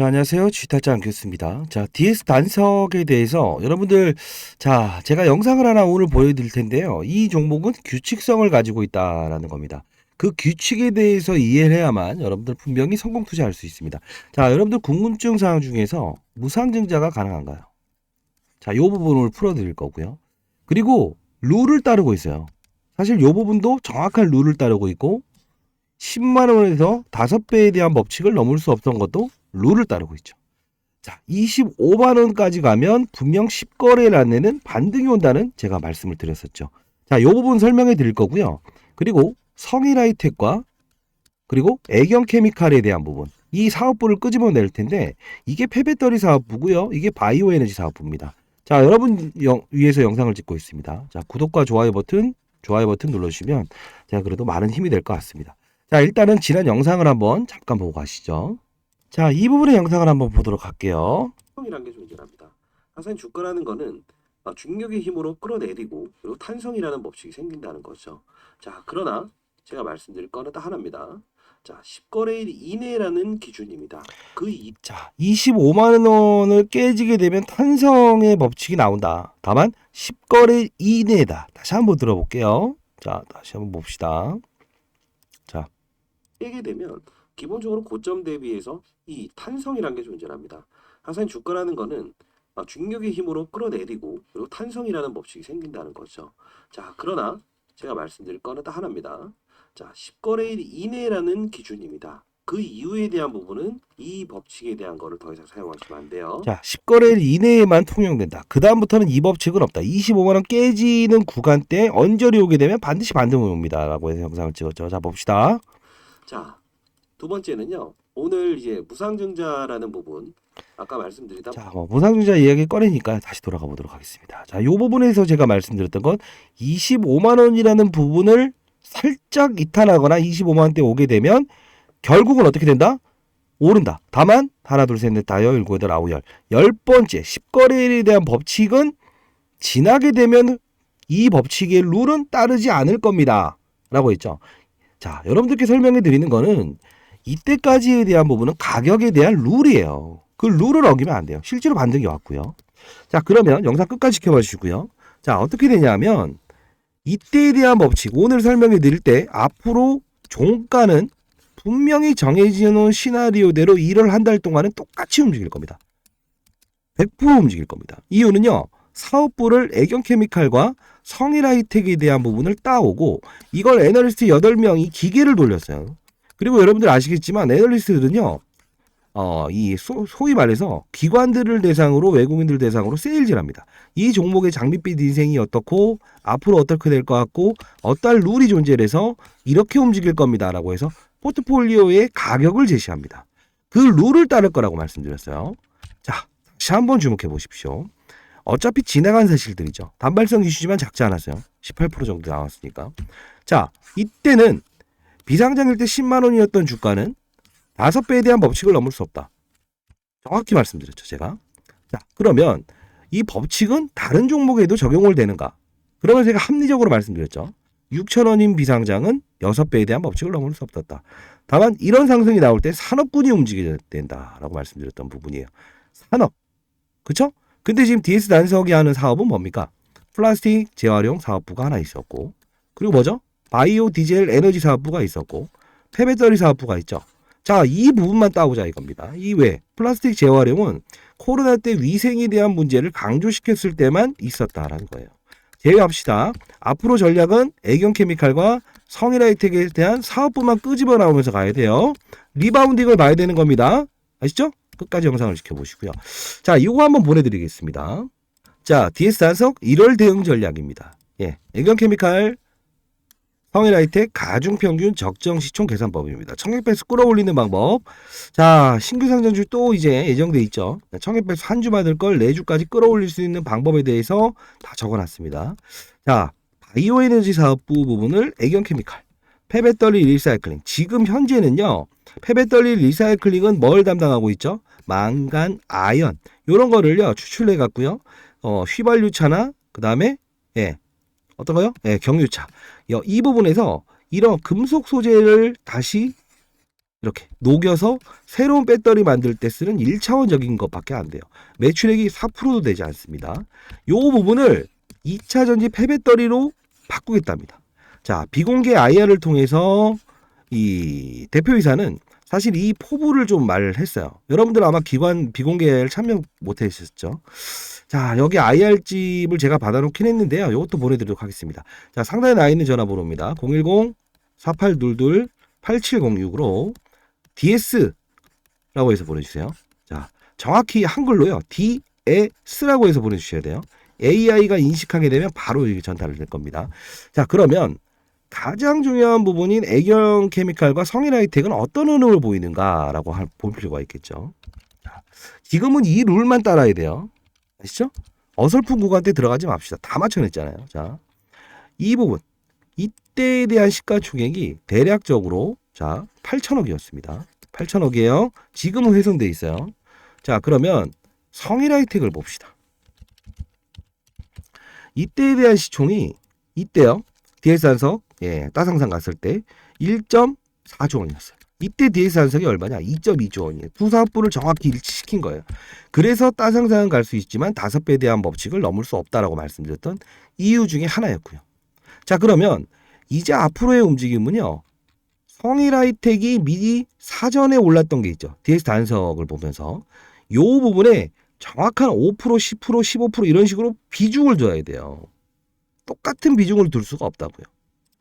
자, 안녕하세요. 쥐타짱 교수입니다. 자, DS 단석에 대해서 여러분들, 자, 제가 영상을 하나 오늘 보여드릴 텐데요. 이 종목은 규칙성을 가지고 있다라는 겁니다. 그 규칙에 대해서 이해를 해야만 여러분들 분명히 성공 투자할 수 있습니다. 자, 여러분들 궁금증 사항 중에서 무상증자가 가능한가요? 자, 요 부분을 풀어드릴 거고요. 그리고 룰을 따르고 있어요. 사실 요 부분도 정확한 룰을 따르고 있고, 10만 원에서 5배에 대한 법칙을 넘을 수 없던 것도 룰을 따르고 있죠. 자, 25만 원까지 가면 분명 10거래일 안에는 반등이 온다는 제가 말씀을 드렸었죠. 자, 이 부분 설명해 드릴 거고요. 그리고 성일하이텍과 그리고 애경케미칼에 대한 부분, 이 사업부를 끄집어낼 텐데 이게 폐배터리 사업부고요. 이게 바이오에너지 사업부입니다. 자, 여러분 위해서 영상을 찍고 있습니다. 자, 구독과 좋아요 버튼 눌러주시면 제가 그래도 많은 힘이 될 것 같습니다. 자, 일단은 지난 영상을 한번 잠깐 보고 가시죠. 자, 이 부분의 영상을 한번 보도록 할게요. 탄성이라는 게 존재합니다. 항상 주가라는 거는 중력의 힘으로 끌어내리고 그리고 탄성이라는 법칙이 생긴다는 거죠. 자, 그러나 제가 말씀드릴 거는 딱 하나입니다. 자, 10거래일 이내라는 기준입니다. 자, 25만 원을 깨지게 되면 탄성의 법칙이 나온다. 다만 10거래일 이내다. 다시 한번 들어볼게요. 자, 다시 한번 봅시다. 자, 깨게 되면 기본적으로 고점 대비해서 이 탄성이라는 게 존재합니다. 항상 주가라는 거는 중력의 힘으로 끌어내리고 그리고 탄성이라는 법칙이 생긴다는 거죠. 자, 그러나 제가 말씀드릴 거는 딱 하나입니다. 자, 10거래일 이내라는 기준입니다. 그 이유에 대한 부분은 이 법칙에 대한 거를 더 이상 사용하시면 안 돼요. 자, 10거래일 이내에만 통용된다. 그 다음부터는 이 법칙은 없다. 25만 원 깨지는 구간대 언저리 오게 되면 반드시 반등이 옵니다. 라고 해서 영상을 찍었죠. 자, 봅시다. 자, 두 번째는요. 오늘 이제 무상증자라는 부분 아까 말씀드리다 자, 무상증자 이야기 꺼내니까 다시 돌아가 보도록 하겠습니다. 자, 이 부분에서 제가 말씀드렸던 건 25만 원이라는 부분을 살짝 이탈하거나 25만 원대 오게 되면 결국은 어떻게 된다? 오른다. 다만 하나 둘 셋 넷 다섯 일곱 여덟 아홉 열 번째 10거래일에 대한 법칙은 지나게 되면 이 법칙의 룰은 따르지 않을 겁니다. 라고 했죠. 자, 여러분들께 설명해 드리는 거는 이때까지에 대한 부분은 가격에 대한 룰이에요. 그 룰을 어기면 안 돼요. 실제로 반등이 왔고요. 자, 그러면 영상 끝까지 지켜봐 주시고요. 자, 어떻게 되냐면 이때에 대한 법칙 오늘 설명해 드릴 때 앞으로 종가는 분명히 정해져 놓은 시나리오대로 1월 한 달 동안은 똑같이 움직일 겁니다. 100% 움직일 겁니다. 이유는요. 사업부를 애경케미칼과 성일하이텍에 대한 부분을 따오고 이걸 애널리스트 8명이 기계를 돌렸어요. 그리고 여러분들 아시겠지만 애널리스트들은요. 소위 말해서 기관들을 대상으로 외국인들 대상으로 세일즈를 합니다. 이 종목의 장밋빛 인생이 어떻고 앞으로 어떻게 될 것 같고 어떠한 룰이 존재를 해서 이렇게 움직일 겁니다라고 해서 포트폴리오의 가격을 제시합니다. 그 룰을 따를 거라고 말씀드렸어요. 자, 다시 한번 주목해 보십시오. 어차피 지나간 사실들이죠. 단발성 이슈지만 작지 않았어요. 18% 정도 나왔으니까. 자, 이때는 비상장일 때 10만 원이었던 주가는 5배에 대한 법칙을 넘을 수 없다. 정확히 말씀드렸죠, 제가. 자, 그러면 이 법칙은 다른 종목에도 적용을 되는가? 그러면 제가 합리적으로 말씀드렸죠. 6,000원인 비상장은 6배에 대한 법칙을 넘을 수 없었다. 다만 이런 상승이 나올 때 산업군이 움직여야 된다라고 말씀드렸던 부분이에요. 산업. 그쵸? 근데 지금 DS 단석이 하는 사업은 뭡니까? 플라스틱 재활용 사업부가 하나 있었고, 그리고 뭐죠? 바이오 디젤 에너지 사업부가 있었고, 폐배터리 사업부가 있죠. 자, 이 부분만 따오자 이겁니다. 이외에 플라스틱 재활용은 코로나 때 위생에 대한 문제를 강조시켰을 때만 있었다라는 거예요. 제외합시다. 앞으로 전략은 애경케미칼과 성일하이텍에 대한 사업부만 끄집어 나오면서 가야 돼요. 리바운딩을 봐야 되는 겁니다. 아시죠? 끝까지 영상을 지켜보시고요. 자, 이거 한번 보내드리겠습니다. 자, DS 단석 1월 대응 전략입니다. 예, 애경케미칼, 성일하이텍 가중평균 적정시총 계산법입니다. 청약배수 끌어올리는 방법. 자, 신규 상장주 또 이제 예정돼 있죠. 청약배수 한 주 받을 걸 4주까지 끌어올릴 수 있는 방법에 대해서 다 적어놨습니다. 자, 바이오에너지 사업부 부분을 애경케미칼, 폐배터리 리사이클링. 지금 현재는요. 폐배터리 리사이클링은 뭘 담당하고 있죠? 망간, 아연 이런 거를요 추출해 갖고요. 휘발유차나 그 다음에 어떤 거요? 경유차. 이 부분에서 이런 금속 소재를 다시 이렇게 녹여서 새로운 배터리 만들 때 쓰는 1차원적인 것밖에 안 돼요. 매출액이 4%도 되지 않습니다. 요 부분을 2차 전지 폐배터리로 바꾸겠답니다. 자, 비공개 IR을 통해서 이 대표이사는 사실 이 포부를 좀 말을 했어요. 여러분들 아마 기관 비공개를 참여 못 하셨죠? 자, 여기 IR집을 제가 받아놓긴 했는데요. 이것도 보내드리도록 하겠습니다. 자, 상단에 나와 있는 전화번호입니다. 010-4822-8706으로 DS라고 해서 보내주세요. 자, 정확히 한글로요. DS라고 해서 보내주셔야 돼요. AI가 인식하게 되면 바로 이게 전달을 될 겁니다. 자, 그러면 가장 중요한 부분인 애경 케미칼과 성일 하이텍은 어떤 흐름을 보이는가라고 볼 필요가 있겠죠. 자, 지금은 이 룰만 따라야 돼요. 아시죠? 어설픈 구간 때 들어가지 맙시다. 다 맞춰냈잖아요. 자, 이 부분 이때에 대한 시가총액이 대략적으로 자 8천억이었습니다. 8천억이에요. 지금은 훼손돼 있어요. 자, 그러면 성일 하이텍을 봅시다. 이때에 대한 시총이 이때요. DS 한석 따상상 갔을 때 1.4조 원이었어요. 이때 DS 한석이 얼마냐? 2.2조 원이에요. 두 사업부를 정확히 일치시킨 거예요. 그래서 따상상은 갈 수 있지만 5배에 대한 법칙을 넘을 수 없다라고 말씀드렸던 이유 중에 하나였고요. 자, 그러면 이제 앞으로의 움직임은요. 성일 하이텍이 미리 사전에 올랐던 게 있죠. DS 단석을 보면서 요 부분에 정확한 5%, 10%, 15% 이런 식으로 비중을 둬야 돼요. 똑같은 비중을 둘 수가 없다고요.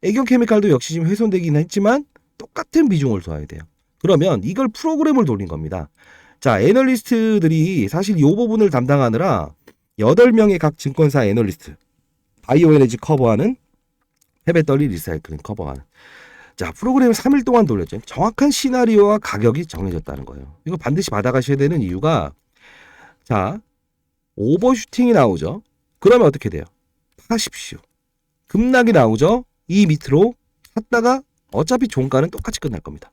애경 케미칼도 역시 지금 훼손되긴 했지만 똑같은 비중을 둬야 돼요. 그러면 이걸 프로그램을 돌린 겁니다. 자, 애널리스트들이 사실 이 부분을 담당하느라 8명의 각 증권사 애널리스트, 바이오 에너지 커버하는, 폐배터리 리사이클링 커버하는. 자, 프로그램을 3일 동안 돌렸죠. 정확한 시나리오와 가격이 정해졌다는 거예요. 이거 반드시 받아가셔야 되는 이유가, 자, 오버슈팅이 나오죠. 그러면 어떻게 돼요? 파십시오. 급락이 나오죠. 이 밑으로 샀다가 어차피 종가는 똑같이 끝날 겁니다.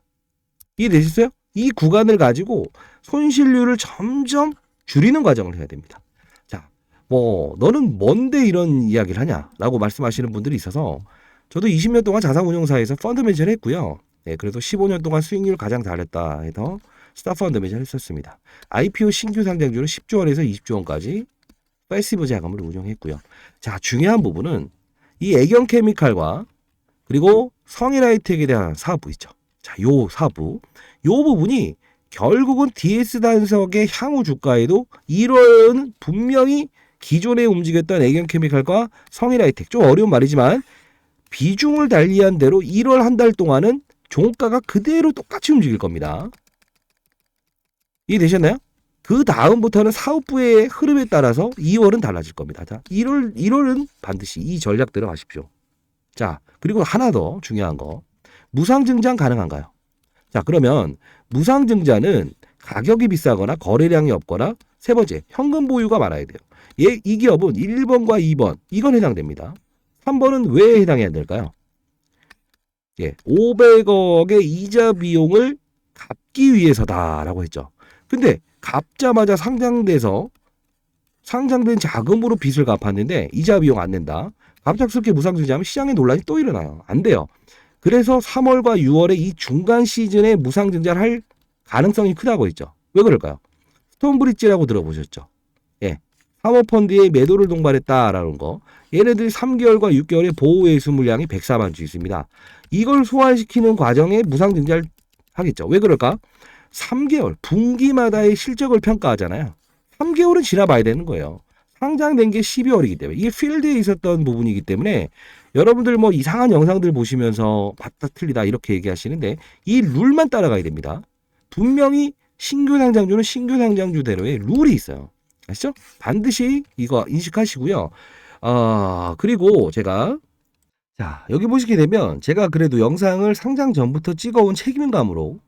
이해되셨어요? 이 구간을 가지고 손실률을 점점 줄이는 과정을 해야 됩니다. 자, 뭐 너는 뭔데 이런 이야기를 하냐라고 말씀하시는 분들이 있어서 저도 20년 동안 자산운용사에서 펀드 매니저를 했고요. 네, 그래서 15년 동안 수익률 가장 잘했다 해서 스타펀드 매니저를 했었습니다. IPO 신규 상장주는 10조 원에서 20조 원까지 패시브 자금을 운용했고요. 자, 중요한 부분은 이 애경 케미칼과 그리고 성일 하이텍에 대한 사업부 있죠. 자, 요 사업부, 요 부분이 결국은 DS 단석의 향후 주가에도 이런 분명히 기존에 움직였던 애경 케미칼과 성일 하이텍, 좀 어려운 말이지만 비중을 달리한 대로 1월 한 달 동안은 종가가 그대로 똑같이 움직일 겁니다. 이해되셨나요? 그 다음부터는 사업부의 흐름에 따라서 2월은 달라질 겁니다. 자, 1월은 반드시 이 전략대로 하십시오. 자, 그리고 하나 더 중요한 거. 무상증자 가능한가요? 자, 그러면 무상증자는 가격이 비싸거나 거래량이 없거나 세 번째, 현금 보유가 많아야 돼요. 이 기업은 1번과 2번, 이건 해당됩니다. 3번은 왜 해당이 안 될까요? 500억의 이자 비용을 갚기 위해서다라고 했죠. 근데 갚자마자 상장된 자금으로 빚을 갚았는데 이자 비용 안 낸다. 갑작스럽게 무상증자하면 시장에 논란이 또 일어나요. 안 돼요. 그래서 3월과 6월에 이 중간 시즌에 무상증자를 할 가능성이 크다고 했죠. 왜 그럴까요? 스톤브릿지라고 들어보셨죠? 사모펀드에 매도를 동반했다라는 거. 얘네들이 3개월과 6개월에 보호회수 물량이 104만 주 있습니다. 이걸 소환시키는 과정에 무상증자를 하겠죠. 왜 그럴까? 3개월, 분기마다의 실적을 평가하잖아요. 3개월은 지나봐야 되는 거예요. 상장된 게 12월이기 때문에. 이게 필드에 있었던 부분이기 때문에 여러분들 뭐 이상한 영상들 보시면서 맞다 틀리다 이렇게 얘기하시는데 이 룰만 따라가야 됩니다. 분명히 신규 상장주는 신규 상장주대로의 룰이 있어요. 아시죠? 반드시 이거 인식하시고요. 그리고 제가 자, 여기 보시게 되면 제가 그래도 영상을 상장 전부터 찍어온 책임감으로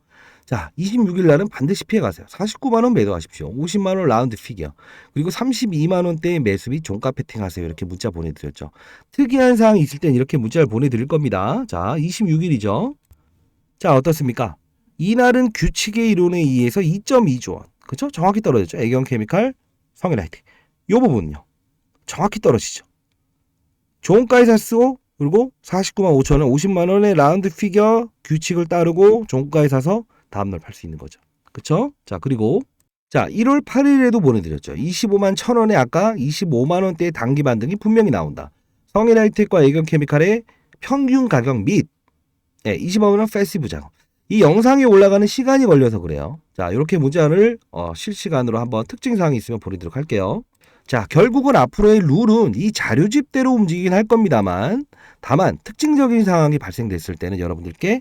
자, 26일 날은 반드시 피해가세요. 49만 원 매도하십시오. 50만 원 라운드 피겨. 그리고 32만 원대의 매수 및 종가 패팅하세요. 이렇게 문자 보내드렸죠. 특이한 사항이 있을 땐 이렇게 문자를 보내드릴 겁니다. 자, 26일이죠. 자, 어떻습니까? 이날은 규칙의 이론에 의해서 2.2조 원. 그렇죠? 정확히 떨어졌죠. 애경 케미칼, 성일 하이텍. 이 부분은요. 정확히 떨어지죠. 종가에 샀고 그리고 49만 5천 원, 50만 원의 라운드 피겨 규칙을 따르고 종가에 사서 다음날 팔 수 있는 거죠. 그쵸? 자, 그리고 자, 1월 8일에도 보내드렸죠. 25만 1,000원에 아까 25만 원대의 단기 반등이 분명히 나온다. 성인하이텍과 애견케미칼의 평균 가격 및 25만 원 패시브 작업. 이 영상이 올라가는 시간이 걸려서 그래요. 자, 이렇게 문자를 실시간으로 한번 특징사항이 있으면 보내도록 할게요. 자, 결국은 앞으로의 룰은 이 자료집대로 움직이긴 할 겁니다만 다만 특징적인 상황이 발생됐을 때는 여러분들께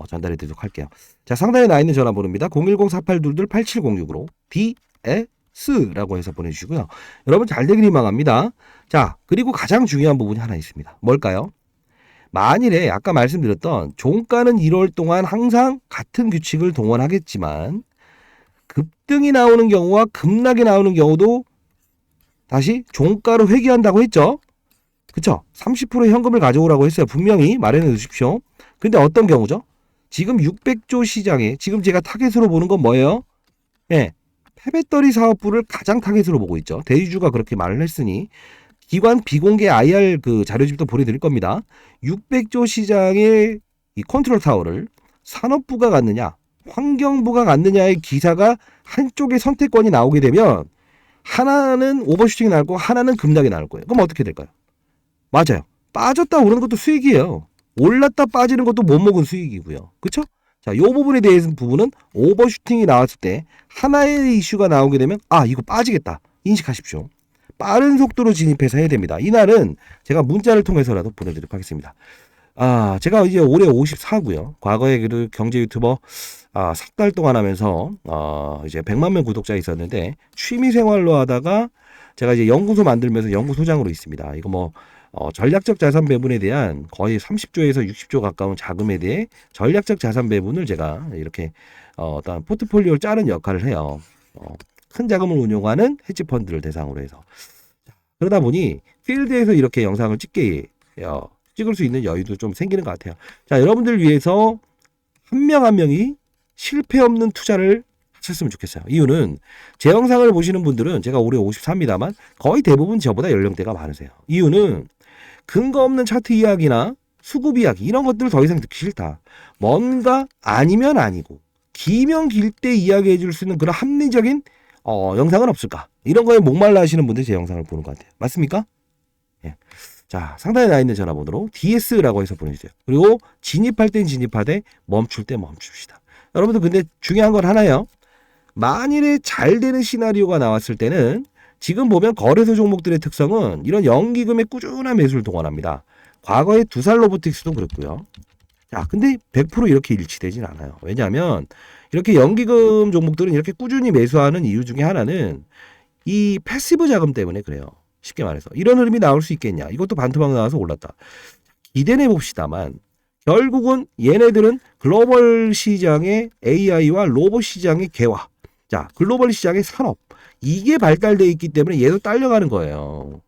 전달해 드리도록 할게요. 자, 상단에 나 있는 전화번호입니다. 010-4822-8706으로 DS라고 해서 보내주시고요. 여러분 잘 되길 희망합니다. 자, 그리고 가장 중요한 부분이 하나 있습니다. 뭘까요? 만일에 아까 말씀드렸던 종가는 1월 동안 항상 같은 규칙을 동원하겠지만 급등이 나오는 경우와 급락이 나오는 경우도 다시 종가로 회귀한다고 했죠. 그쵸? 30% 현금을 가져오라고 했어요. 분명히 말해놔 주십시오. 근데 어떤 경우죠? 지금 600조 시장에 지금 제가 타겟으로 보는 건 뭐예요? 폐배터리 사업부를 가장 타겟으로 보고 있죠. 대주주가 그렇게 말을 했으니 기관 비공개 IR 그 자료집도 보내드릴 겁니다. 600조 시장의 이 컨트롤 타워를 산업부가 갖느냐, 환경부가 갖느냐의 기사가 한쪽의 선택권이 나오게 되면 하나는 오버슈팅이 나올 거고 하나는 급락이 나올 거예요. 그럼 어떻게 될까요? 맞아요. 빠졌다 오르는 것도 수익이에요. 올랐다 빠지는 것도 못 먹은 수익이고요. 그렇죠? 자, 이 부분에 대해서 부분은 오버슈팅이 나왔을 때 하나의 이슈가 나오게 되면 이거 빠지겠다. 인식하십시오. 빠른 속도로 진입해서 해야 됩니다. 이날은 제가 문자를 통해서라도 보내드리도록 하겠습니다. 제가 이제 올해 54고요. 과거에 그 경제 유튜버 4달 동안 하면서 이제 100만 명 구독자 있었는데 취미 생활로 하다가 제가 이제 연구소 만들면서 연구소장으로 있습니다. 이거 뭐 전략적 자산 배분에 대한 거의 30조에서 60조 가까운 자금에 대해 전략적 자산 배분을 제가 이렇게 어떤 포트폴리오를 짜는 역할을 해요. 큰 자금을 운용하는 헤지 펀드를 대상으로 해서 그러다 보니 필드에서 이렇게 영상을 찍을 수 있는 여유도 좀 생기는 것 같아요. 자, 여러분들 위해서 한 명 한 명이 실패 없는 투자를 하셨으면 좋겠어요. 이유는 제 영상을 보시는 분들은 제가 올해 54입니다만 거의 대부분 저보다 연령대가 많으세요. 이유는 근거 없는 차트 이야기나 수급 이야기 이런 것들을 더 이상 듣기 싫다. 뭔가 아니면 아니고 기면 길 때 이야기해 줄 수 있는 그런 합리적인 영상은 없을까? 이런 거에 목말라 하시는 분들이 제 영상을 보는 것 같아요. 맞습니까? 예. 자, 상단에 나 있는 전화번호로 DS라고 해서 보내주세요. 그리고 진입할 땐 진입하되 멈출 때 멈춥시다. 여러분들 근데 중요한 건 하나요. 만일에 잘 되는 시나리오가 나왔을 때는 지금 보면 거래소 종목들의 특성은 이런 연기금의 꾸준한 매수를 동원합니다. 과거의 두살 로보틱스도 그랬고요. 자, 근데 100% 이렇게 일치되진 않아요. 왜냐하면 이렇게 연기금 종목들은 이렇게 꾸준히 매수하는 이유 중에 하나는 이 패시브 자금 때문에 그래요. 쉽게 말해서 이런 흐름이 나올 수 있겠냐. 이것도 반토막 나와서 올랐다. 기대해 봅시다만 결국은 얘네들은 글로벌 시장의 AI와 로봇 시장의 개화. 자, 글로벌 시장의 산업. 이게 발달돼 있기 때문에 얘도 딸려가는 거예요.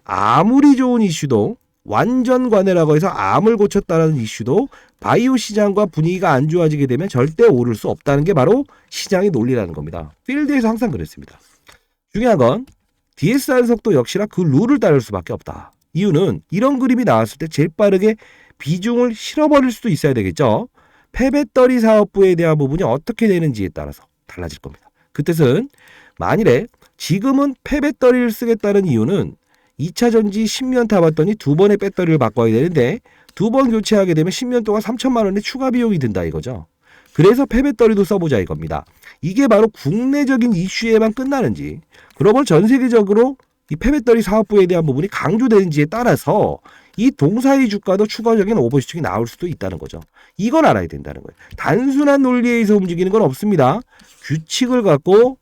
아무리 좋은 이슈도 완전 관해라고 해서 암을 고쳤다는 이슈도 바이오 시장과 분위기가 안 좋아지게 되면 절대 오를 수 없다는 게 바로 시장의 논리라는 겁니다. 필드에서 항상 그랬습니다. 중요한 건 DSR 속도 역시나 그 룰을 따를 수밖에 없다. 이유는 이런 그림이 나왔을 때 제일 빠르게 비중을 실어버릴 수도 있어야 되겠죠. 폐배터리 사업부에 대한 부분이 어떻게 되는지에 따라서 달라질 겁니다. 그 뜻은 만일에 지금은 폐배터리를 쓰겠다는 이유는 2차 전지 10년 타봤더니 2번의 배터리를 바꿔야 되는데 2번 교체하게 되면 10년 동안 3천만 원의 추가 비용이 든다 이거죠. 그래서 폐배터리도 써보자 이겁니다. 이게 바로 국내적인 이슈에만 끝나는지 글로벌 전 세계적으로 이 폐배터리 사업부에 대한 부분이 강조되는지에 따라서 이 동사의 주가도 추가적인 오버슈팅이 나올 수도 있다는 거죠. 이걸 알아야 된다는 거예요. 단순한 논리에 의해서 움직이는 건 없습니다. 규칙을 갖고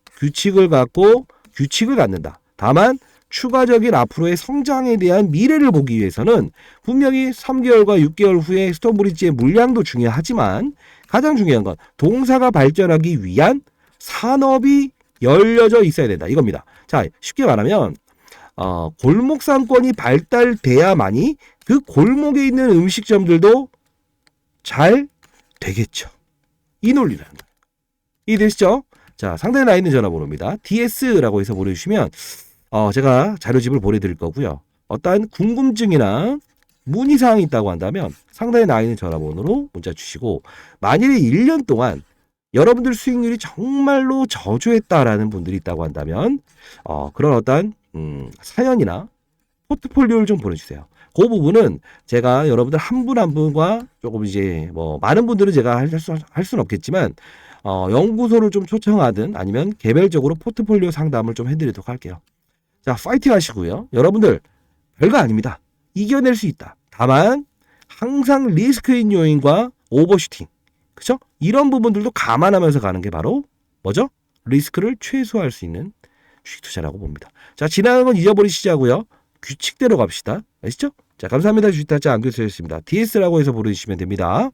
규칙을 갖는다. 다만 추가적인 앞으로의 성장에 대한 미래를 보기 위해서는 분명히 3개월과 6개월 후에 스톤브리지의 물량도 중요하지만 가장 중요한 건 동사가 발전하기 위한 산업이 열려져 있어야 된다. 이겁니다. 자, 쉽게 말하면 골목 상권이 발달돼야만이 그 골목에 있는 음식점들도 잘 되겠죠. 이 논리라는 거예요. 이해되시죠? 자, 상단에 나 있는 전화번호입니다. DS라고 해서 보내주시면 제가 자료집을 보내드릴 거고요. 어떠한 궁금증이나 문의사항이 있다고 한다면 상단에 나 있는 전화번호로 문자 주시고 만일에 1년 동안 여러분들 수익률이 정말로 저조했다라는 분들이 있다고 한다면 그런 어떤 사연이나 포트폴리오를 좀 보내주세요. 그 부분은 제가 여러분들 한 분 한 분과 조금 이제 뭐 많은 분들은 제가 할 수는 없겠지만 연구소를 좀 초청하든 아니면 개별적으로 포트폴리오 상담을 좀 해드리도록 할게요. 자, 파이팅 하시고요. 여러분들 별거 아닙니다. 이겨낼 수 있다. 다만 항상 리스크인 요인과 오버슈팅, 그죠? 이런 부분들도 감안하면서 가는 게 바로 뭐죠? 리스크를 최소화할 수 있는 주식 투자라고 봅니다. 자, 지나간 건 잊어버리시자고요. 규칙대로 갑시다. 아시죠? 자, 감사합니다. 주식타짜 안교수였습니다. DS라고 해서 부르시면 됩니다.